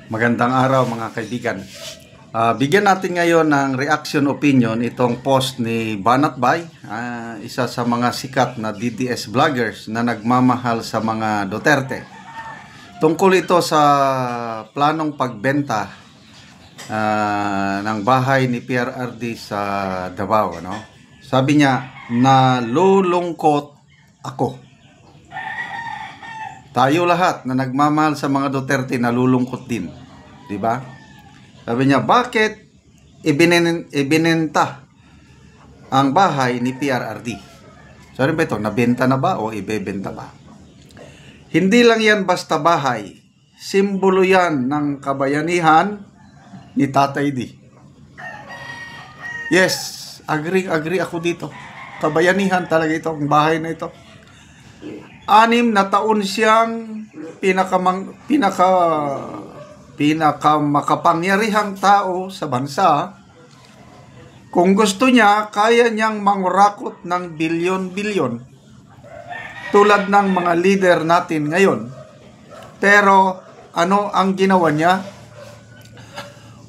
Magandang araw mga kaibigan. Bigyan natin ngayon ng reaction opinion itong post ni Banat Bay, isa sa mga sikat na DDS vloggers na nagmamahal sa mga Duterte. Tungkol ito sa planong pagbenta ng bahay ni PRRD sa Davao. Sabi niya, nalulungkot ako. Tayo lahat na nagmamahal sa mga Duterte nalulungkot din, 'di ba? Sabi niya, bakit ibinenta ang bahay ni PRRD? Sorry ba ito, nabenta na ba o ibebenta pa? Hindi lang yan basta bahay, simbolo yan ng kabayanihan ni Tatay D. Yes, agree ako dito. Kabayanihan talaga ito, ang bahay na ito. 6 na taon siyang pinakamakapangyarihang tao sa bansa. Kung gusto niya, kaya niyang mangurakot ng bilyon-bilyon tulad ng mga leader natin ngayon. Pero ano ang ginawa niya?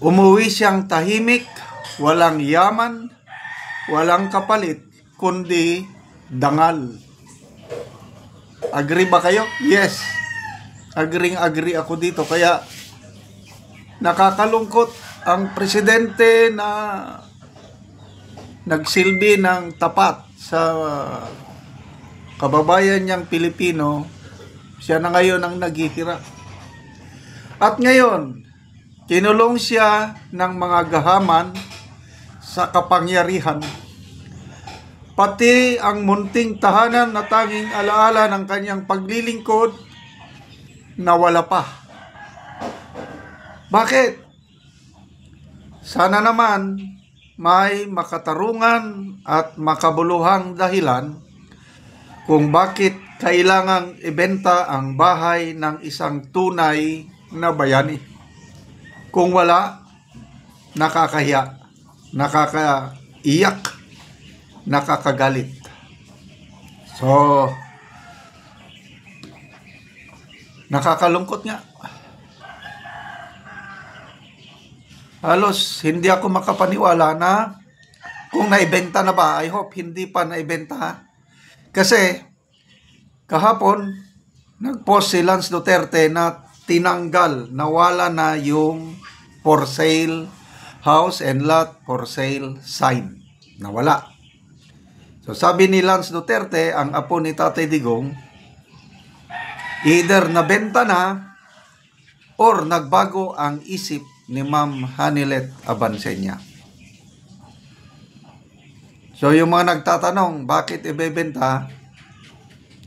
Umuwi siyang tahimik, walang yaman, walang kapalit, kundi dangal. Agree ba kayo? Yes. Agree ako dito. Kaya nakakalungkot ang presidente na nagsilbi ng tapat sa kababayan niyang Pilipino. Siya na ngayon ang naghihirap. At ngayon, kinulong siya ng mga gahaman sa kapangyarihan. Pati ang munting tahanan na tanging alaala ng kanyang paglilingkod, nawala pa. Bakit? Sana naman may makatarungan at makabuluhang dahilan kung bakit kailangang ibenta ang bahay ng isang tunay na bayani. Kung wala, nakakahiya, nakakaiyak, nakakagalit. So, nakakalungkot nga. Halos hindi ako makapaniwala na kung naibenta na ba. I hope hindi pa naibenta. Kasi kahapon nagpost si Lance Duterte na tinanggal, nawala na yung for sale house and lot for sale sign. Nawala. So sabi ni Lance Duterte, ang apo ni Tatay Digong, either nabenta na or nagbago ang isip ni Ma'am Hanilet Abansenya. So yung mga nagtatanong, bakit ibebenta?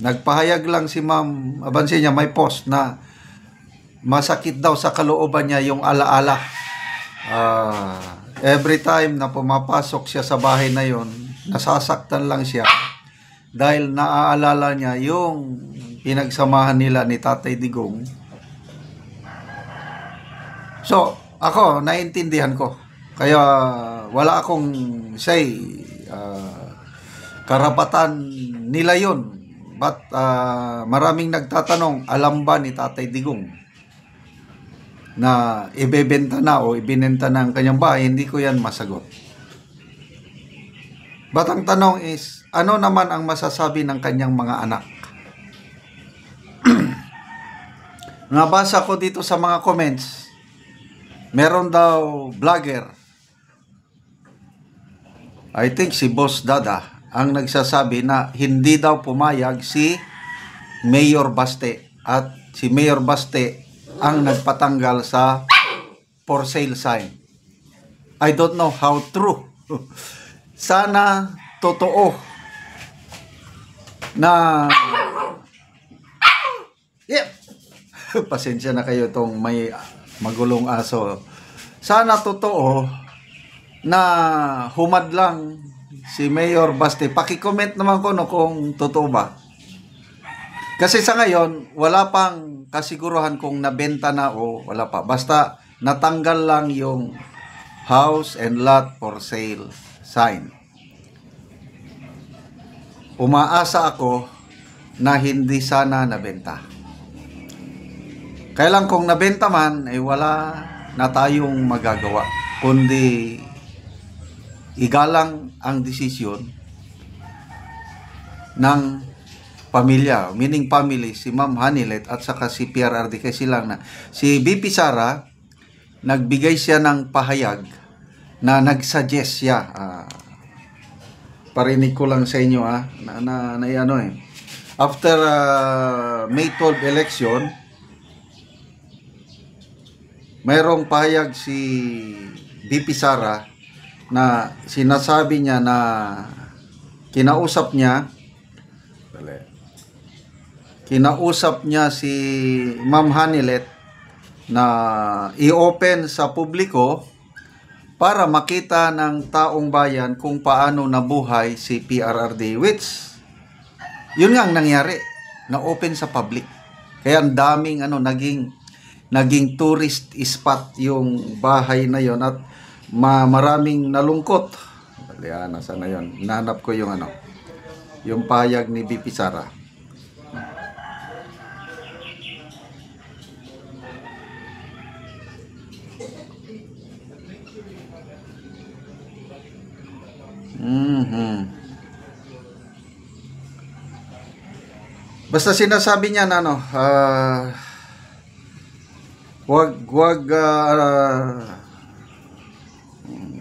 Nagpahayag lang si Ma'am Abansenya, may post na masakit daw sa kalooban niya yung alaala. Every time na pumapasok siya sa bahay na yon, nasasaktan lang siya dahil naaalala niya yung pinagsamahan nila ni Tatay Digong. So, ako, naiintindihan ko. Kaya wala akong say, karapatan nila yun. But maraming nagtatanong, alam ba ni Tatay Digong na ibebenta na o ibinenta na ang kanyang bahay? Hindi ko yan masagot. But ang tanong is, ano naman ang masasabi ng kanyang mga anak? Nabasa ko dito sa mga comments, meron daw vlogger, I think si Boss Dada, ang nagsasabi na hindi daw pumayag si Mayor Baste at si Mayor Baste ang nagpatanggal sa for sale sign. I don't know how true. Sana totoo na pasensya na kayo tong may magulong aso. Sana totoo na humadlang si Mayor Baste. Paki-comment naman ko kung totoo ba. Kasi sa ngayon, wala pang kasiguruhan kung nabenta na o wala pa. Basta natanggal lang yung house and lot for sale sign. Umaasa ako na hindi sana nabenta. Kaya lang kung nabenta man, ay wala na tayong magagawa. Kundi igalang ang desisyon ng pamilya, meaning family, si Ma'am Hanilet at saka si PRRD, kasi lang na si BP Sara nagbigay siya ng pahayag na nagsuggest siya, parinig ko lang sa inyo na ano after May 12 election, mayroong pahayag si BP Sara na sinasabi niya na kinausap niya si Ma'am Hanilet na i-open sa publiko para makita ng taong bayan kung paano nabuhay si PRRD, which yun nga ang nangyari, na open sa public. Kaya ang daming naging tourist spot yung bahay na yon at maraming nalungkot. Yan, nasa na yon. Nahanap ko yung yung pahayag ni BP Sara. Basta sinasabi niya na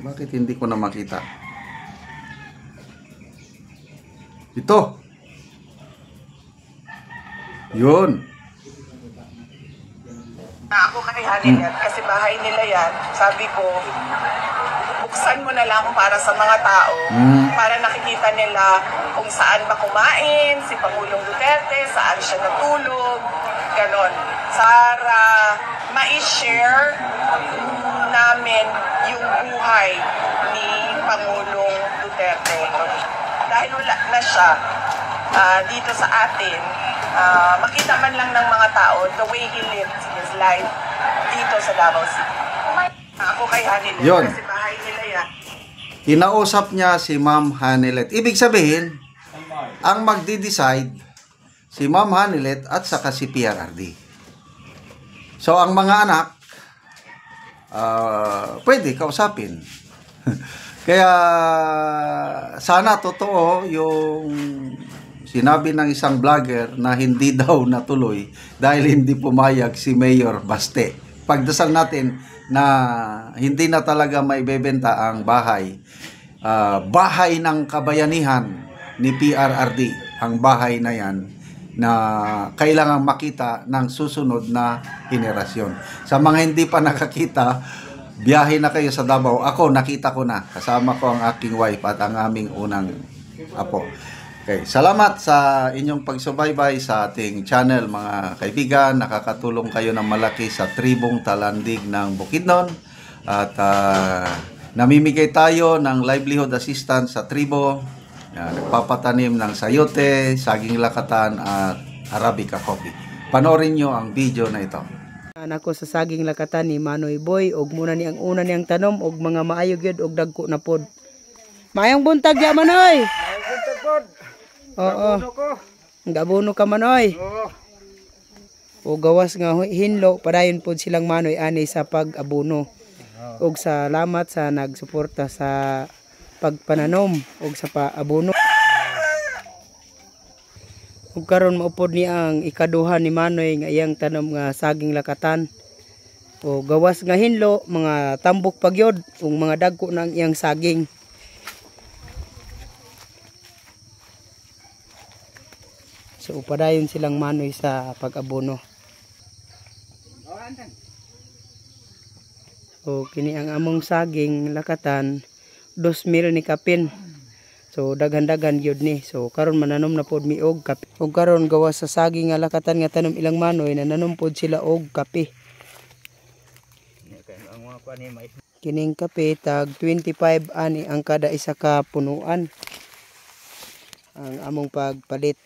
bakit hindi ko na makita? Ito. Yun. Ako kay Hanilet, kasi bahay nila yan, sabi ko, buksan mo na lang para sa mga tao, para nakikita nila kung saan ba kumain, si Pangulong Duterte, saan siya natulog, ganon. Para ma-share namin yung buhay ni Pangulong Duterte. Dahil wala na siya dito sa atin, makita man lang ng mga tao the way he lived his life dito sa Davao City. Ako kay Hanilet, kasi bahay nila yan. Kinausap niya si Ma'am Hanilet. Ibig sabihin, ang magdi-decide si Ma'am Hanilet at saka si PRRD. So, ang mga anak, pwede kausapin. Kaya, sana totoo yung sinabi ng isang vlogger na hindi daw natuloy dahil hindi pumayag si Mayor Baste. Pagdasal natin na hindi na talaga maibebenta ang bahay. Bahay ng kabayanihan ni PRRD. Ang bahay na yan na kailangan makita ng susunod na henerasyon. Sa mga hindi pa nakakita, biyahe na kayo sa Davao. Ako, nakita ko na. Kasama ko ang aking wife at ang aming unang apo. Okay, salamat sa inyong pagsubaybay sa ating channel, mga kaibigan. Nakakatulong kayo ng malaki sa tribong Talandig ng Bukidnon. At namimigay tayo ng livelihood assistance sa tribo. Nagpapatanim ng sayote, saging lakatan at Arabica coffee. Panoorin nyo ang video na ito. Nako sa saging lakatan ni Manoy Boy, og muna ni ang una niyang tanom og mga maayog yun og dagko na pod. Mayang buntag ya Manoy. Mayang buntag pod. Oo. Gabuno ka Manoy. Oo. O gawas nga hinlo padayon pod silang Manoy ani sa pag-abono. Og salamat sa nagsuporta sa pagpananom og sa paabono. Ug karon maupod ni ang ikaduha ni Manoy nga iyang tanom nga saging lakatan. O gawas nga hinlo mga tambok pagyod ug mga dagko nang iyang saging. So upadayon silang Manoy sa pag-abono. O kini ang among saging lakatan 2,000 ni kapin. So daghan-daghan gyud ni. So karon mananom na pod mi og kape. Ug karon gawas sa saging nga lakatan nga tanom ilang Manoy nananom pod sila og kape. Kining kape tag 25 ani ang kada isa ka punuan. Ang among pagpalit.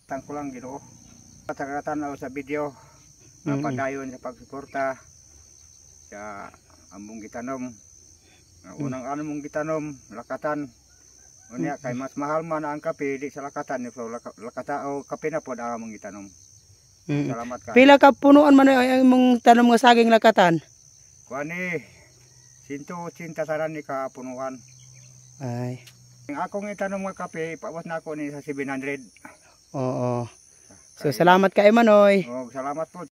Tangko lang Ginoo. Patagatan sa video napadayon sa pagsuporta sa among gitanom. Unang ano mong gitanom, lakatan. Unya kay mas mahal man ang kape di sa lakatan so lakata o kape na pod ang among gitanom. Salamat ka. Pila ka punuan man ay imong tanom nga saging lakatan? Kuani 180 taran ni ka punuan. Ay. Ang akong itanom nga kape ipawas na ako ni sa 700. Oo. So salamat kay Manoy. Oh, salamat po.